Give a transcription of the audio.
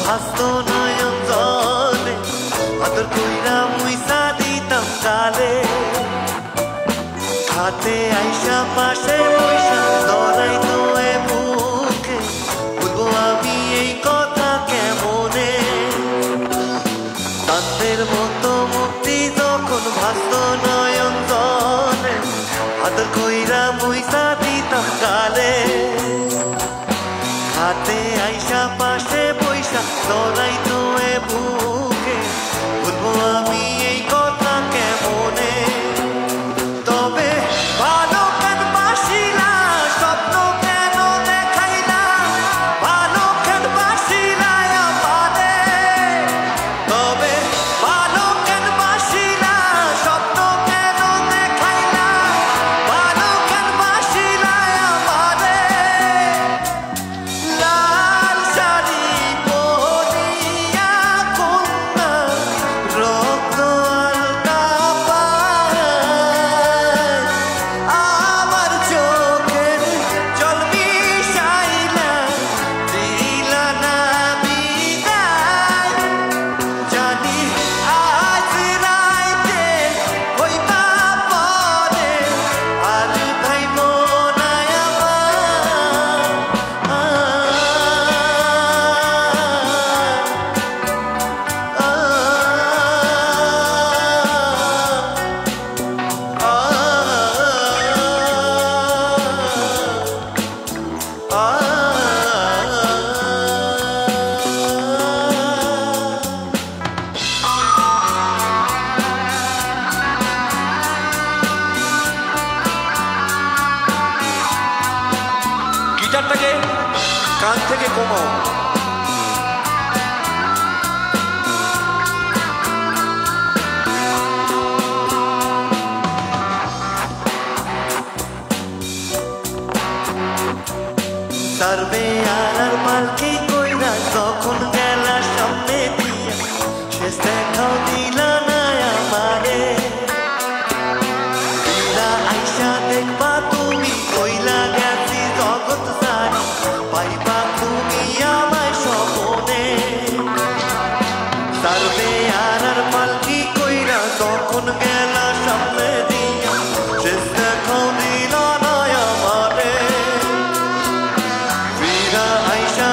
ভাসতো নয়ন জলে আদর কইরা মুইসা দিতাম গালে হাতে আইসা পাশে বইসা ধরাইতো এ বুকে বলবো আমি এই কথা কেমনে চাঁদের মতো মুক্তি যখন ভাসতো নয়ন জলে আদর কইরা মুইসা দিতাম গালে হাতে আইসা পাশে বইসা ধরাইতো এ বুকে বলবো আমি এই কথা কেমনে তবে ভালো কেন বাসিলা স্বপ্ন কেন দেখাইলা ভালো কেন বাসিলা আমারে তবে ভালো কেন বাসিলা স্বপ্ন কেন দেখাইলা ভালো কেন বাসিলা আমারে লাল শাড়ি পরিয়া কন্যা রক্ত আলতা পায় আমার চোখের জল মিশাইলা দিলা না বিদায় জানি আজ রাইতে হইবা পরে আর ভাইব না গিটারটাকে কান থেকে কমাও সার্ভে আর পালকি কইরা যখন গেলা সামনে দিয়া শেষ দেখাও দিলা না আমারে দিলা আইসা দেখবা তুমি কইলা গেছি জগৎ সারি পাইবা তুমি আমায় স্বপনে সার্ভে আর পালকি কইরা যখন গেলা সামনে দিয়া শেষ দেখাও দিলা না আমারে আইসা